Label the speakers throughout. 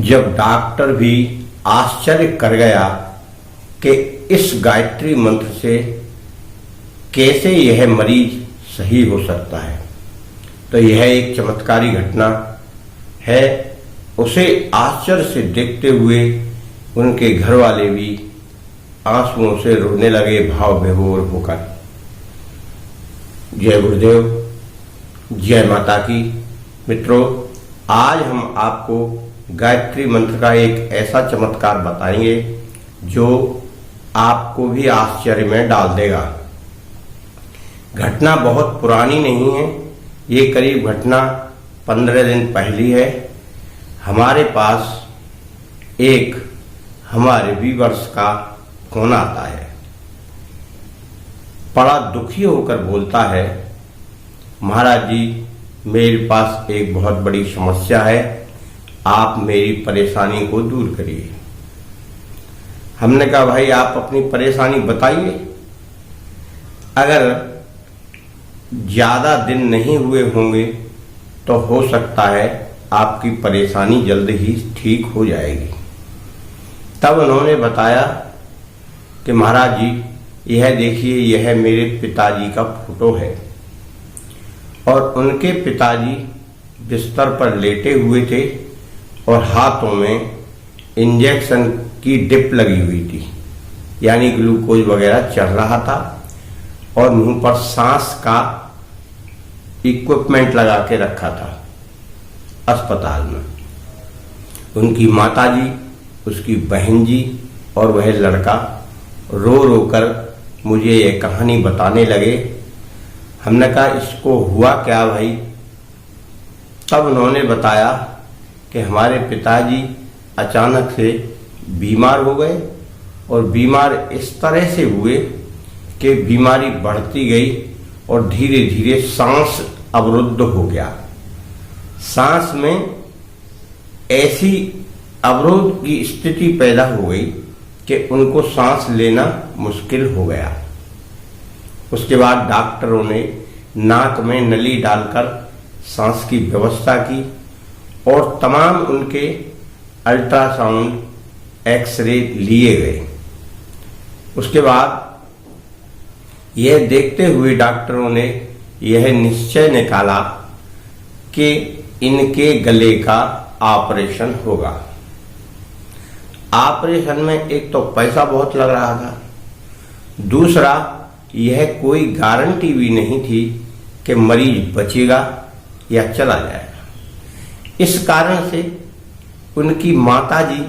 Speaker 1: जब डॉक्टर भी आश्चर्य कर गया कि इस गायत्री मंत्र से कैसे यह मरीज सही हो सकता है, तो यह एक चमत्कारी घटना है। उसे आश्चर्य से देखते हुए उनके घर वाले भी आंसुओं से रोने लगे भाव विभोर होकर। जय गुरुदेव, जय माता की। मित्रों, आज हम आपको गायत्री मंत्र का एक ऐसा चमत्कार बताएंगे जो आपको भी आश्चर्य में डाल देगा। घटना बहुत पुरानी नहीं है, ये करीब घटना 15 दिन पहली है। हमारे पास एक हमारे व्यूअर्स का फोन आता है, बड़ा दुखी होकर बोलता है, महाराज जी मेरे पास एक बहुत बड़ी समस्या है, आप मेरी परेशानी को दूर करिए। हमने कहा भाई आप अपनी परेशानी बताइए, अगर ज्यादा दिन नहीं हुए होंगे तो हो सकता है आपकी परेशानी जल्द ही ठीक हो जाएगी। तब उन्होंने बताया कि महाराज जी यह देखिए, यह मेरे पिताजी का फोटो है और उनके पिताजी बिस्तर पर लेटे हुए थे और हाथों में इंजेक्शन की डिप लगी हुई थी, यानी ग्लूकोज वगैरह चल रहा था, और मुंह पर सांस का इक्विपमेंट लगा के रखा था अस्पताल में। उनकी माताजी, उसकी बहन जी और वह लड़का रो रो कर मुझे ये कहानी बताने लगे। हमने कहा इसको हुआ क्या भाई? तब उन्होंने बताया कि हमारे पिताजी अचानक से बीमार हो गए और बीमार इस तरह से हुए कि बीमारी बढ़ती गई और धीरे धीरे सांस अवरुद्ध हो गया। सांस में ऐसी अवरोध की स्थिति पैदा हो गई कि उनको सांस लेना मुश्किल हो गया। उसके बाद डॉक्टरों ने नाक में नली डालकर सांस की व्यवस्था की और तमाम उनके अल्ट्रासाउंड, एक्सरे लिए गए। उसके बाद यह देखते हुए डॉक्टरों ने यह निश्चय निकाला कि इनके गले का ऑपरेशन होगा। ऑपरेशन में एक तो पैसा बहुत लग रहा था, दूसरा यह कोई गारंटी भी नहीं थी कि मरीज बचेगा या चला जाएगा। इस कारण से उनकी माताजी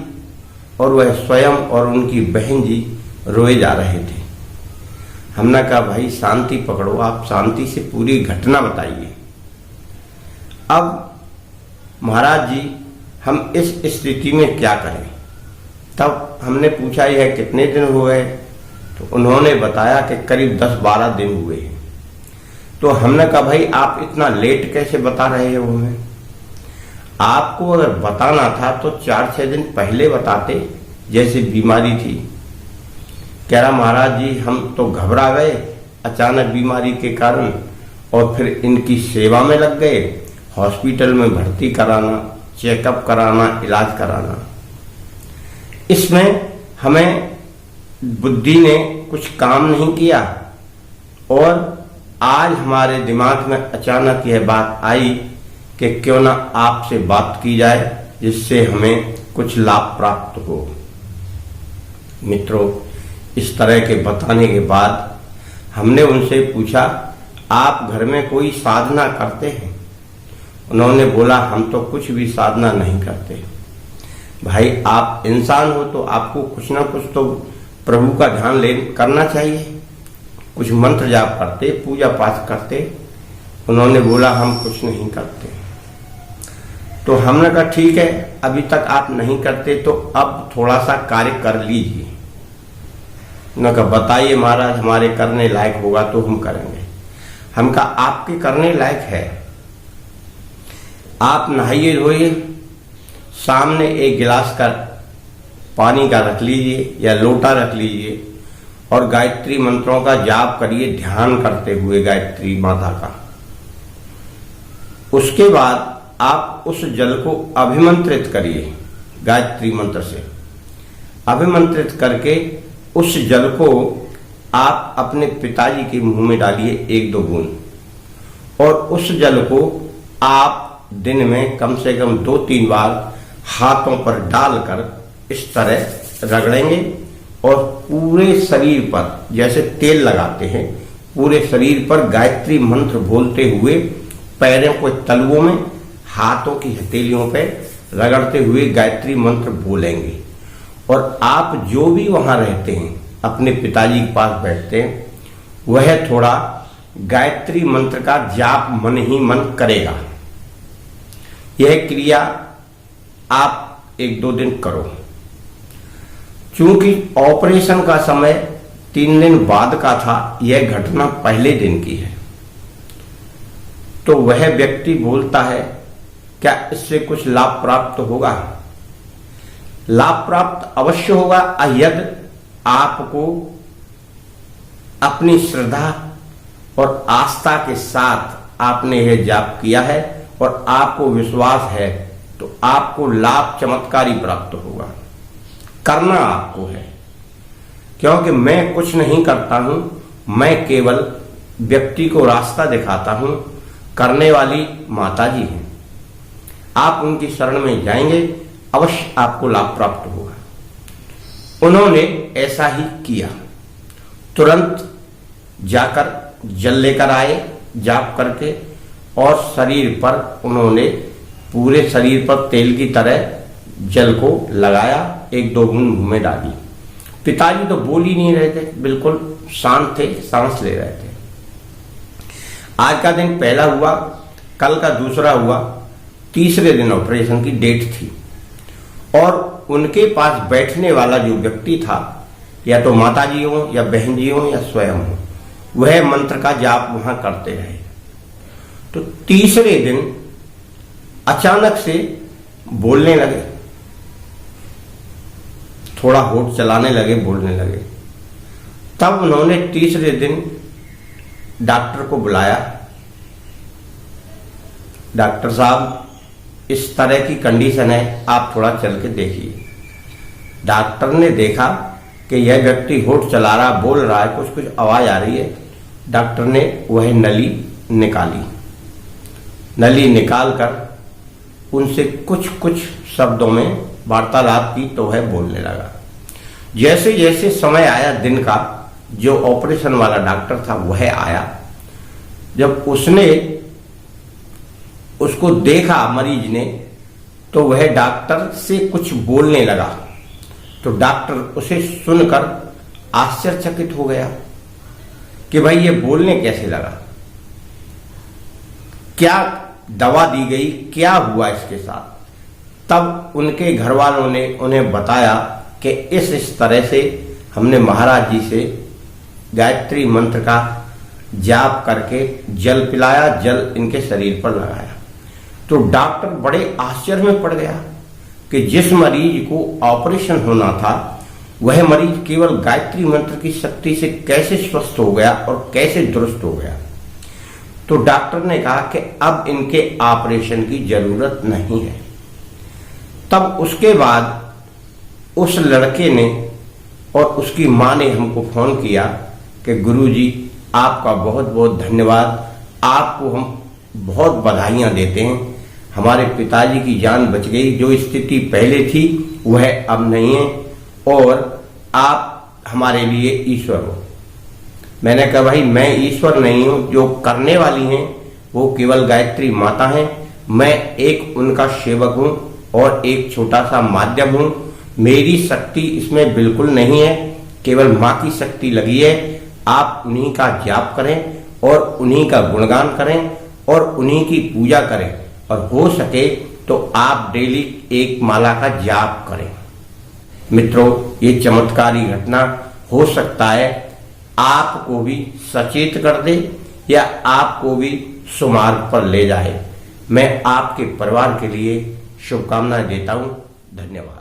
Speaker 1: और वह स्वयं और उनकी बहन जी रोए जा रहे थे। हमने कहा भाई शांति पकड़ो, आप शांति से पूरी घटना बताइए। अब महाराज जी हम इस स्थिति में क्या करें? तब हमने पूछा यह कितने दिन हो गए? तो उन्होंने बताया कि करीब 10-12 दिन हुए हैं। तो हमने कहा भाई आप इतना लेट कैसे बता रहे हो हमें? आपको अगर बताना था तो 4-6 दिन पहले बताते, जैसे बीमारी थी। कह रहा महाराज जी हम तो घबरा गए अचानक बीमारी के कारण और फिर इनकी सेवा में लग गए, हॉस्पिटल में भर्ती कराना, चेकअप कराना, इलाज कराना। इसमें हमें बुद्धि ने कुछ काम नहीं किया और आज हमारे दिमाग में अचानक यह बात आई कि क्यों ना आपसे बात की जाए जिससे हमें कुछ लाभ प्राप्त हो। मित्रों, इस तरह के बताने के बाद हमने उनसे पूछा आप घर में कोई साधना करते हैं? उन्होंने बोला हम तो कुछ भी साधना नहीं करते। भाई आप इंसान हो तो आपको कुछ ना कुछ तो प्रभु का ध्यान करना चाहिए, कुछ मंत्र जाप करते, पूजा पाठ करते। उन्होंने बोला हम कुछ नहीं करते। तो हमने कहा ठीक है, अभी तक आप नहीं करते तो अब थोड़ा सा कार्य कर लीजिए। उन्होंने कहा बताइए महाराज, हमारे करने लायक होगा तो हम करेंगे। हम कहा आपके करने लायक है, आप नहाइए धोइए, सामने एक गिलास का पानी का रख लीजिए या लोटा रख लीजिए और गायत्री मंत्रों का जाप करिए ध्यान करते हुए गायत्री माता का। उसके बाद आप उस जल को अभिमंत्रित करिए गायत्री मंत्र से अभिमंत्रित करके उस जल को आप अपने पिताजी के मुंह में डालिए 1-2 बूंद, और उस जल को आप दिन में कम से कम 2-3 बार हाथों पर डालकर इस तरह रगड़ेंगे और पूरे शरीर पर, जैसे तेल लगाते हैं, पूरे शरीर पर गायत्री मंत्र बोलते हुए पैरों को तलुओं में, हाथों की हथेलियों पर रगड़ते हुए गायत्री मंत्र बोलेंगे। और आप जो भी वहां रहते हैं, अपने पिताजी के पास बैठते हैं, वह थोड़ा गायत्री मंत्र का जाप मन ही मन करेगा। यह क्रिया आप 1-2 दिन करो। चूंकि ऑपरेशन का समय 3 दिन बाद का था, यह घटना पहले दिन की है, तो वह व्यक्ति बोलता है क्या इससे कुछ लाभ प्राप्त होगा? लाभ प्राप्त अवश्य होगा यदि आपको अपनी श्रद्धा और आस्था के साथ आपने यह जाप किया है और आपको विश्वास है, तो आपको लाभ चमत्कारी प्राप्त होगा। करना आपको है, क्योंकि मैं कुछ नहीं करता हूं, मैं केवल व्यक्ति को रास्ता दिखाता हूं। करने वाली माता जी हैं, आप उनकी शरण में जाएंगे, अवश्य आपको लाभ प्राप्त होगा। उन्होंने ऐसा ही किया। तुरंत जाकर जल लेकर आए जाप करके, और शरीर पर उन्होंने पूरे शरीर पर तेल की तरह जल को लगाया, 1-2 बूंद मुंह में डाली। पिताजी तो बोल ही नहीं रहे थे, बिल्कुल शांत थे, सांस ले रहे थे। आज का दिन पहला हुआ, कल का दूसरा हुआ, तीसरे दिन ऑपरेशन की डेट थी, और उनके पास बैठने वाला जो व्यक्ति था, या तो माता जी हो या बहन जी हो या स्वयं हो, वह मंत्र का जाप वहां करते रहे। तो तीसरे दिन अचानक से बोलने लगे, थोड़ा होठ चलाने लगे, बोलने लगे। तब उन्होंने तीसरे दिन डॉक्टर को बुलाया। डॉक्टर साहब, इस तरह की कंडीशन है, आप थोड़ा चल के देखिए। डॉक्टर ने देखा कि यह व्यक्ति होठ चला रहा, बोल रहा है, कुछ कुछ आवाज आ रही है। डॉक्टर ने वह नली निकाली। नली निकालकर उनसे कुछ कुछ शब्दों में वार्तालाप की, तो वह बोलने लगा। जैसे जैसे समय आया दिन का, जो ऑपरेशन वाला डॉक्टर था वह आया। जब उसने उसको देखा मरीज ने, तो वह डॉक्टर से कुछ बोलने लगा। तो डॉक्टर उसे सुनकर आश्चर्यचकित हो गया कि भाई ये बोलने कैसे लगा, क्या दवा दी गई, क्या हुआ इसके साथ। तब उनके घर वालों ने उन्हें बताया कि इस तरह से हमने महाराज जी से गायत्री मंत्र का जाप करके जल पिलाया, जल इनके शरीर पर लगाया। तो डॉक्टर बड़े आश्चर्य में पड़ गया कि जिस मरीज को ऑपरेशन होना था, वह मरीज केवल गायत्री मंत्र की शक्ति से कैसे स्वस्थ हो गया और कैसे दुरुस्त हो गया। तो डॉक्टर ने कहा कि अब इनके ऑपरेशन की जरूरत नहीं है। तब उसके बाद उस लड़के ने और उसकी मां ने हमको फोन किया कि गुरुजी, आपका बहुत बहुत धन्यवाद, आपको हम बहुत बधाइयां देते हैं। हमारे पिताजी की जान बच गई, जो स्थिति पहले थी वह अब नहीं है, और आप हमारे लिए ईश्वर हो। मैंने कहा भाई मैं ईश्वर नहीं हूं, जो करने वाली हैं वो केवल गायत्री माता हैं। मैं एक उनका सेवक हूं और एक छोटा सा माध्यम हूं। मेरी शक्ति इसमें बिल्कुल नहीं है, केवल मां की शक्ति लगी है। आप उन्हीं का जाप करें और उन्हीं का गुणगान करें और उन्हीं की पूजा करें, और हो सके तो आप डेली 1 माला का जाप करें। मित्रों, ये चमत्कारी घटना हो सकता है आपको भी सचेत कर दे या आपको भी सुमार्ग पर ले जाए। मैं आपके परिवार के लिए शुभकामनाएं देता हूं। धन्यवाद।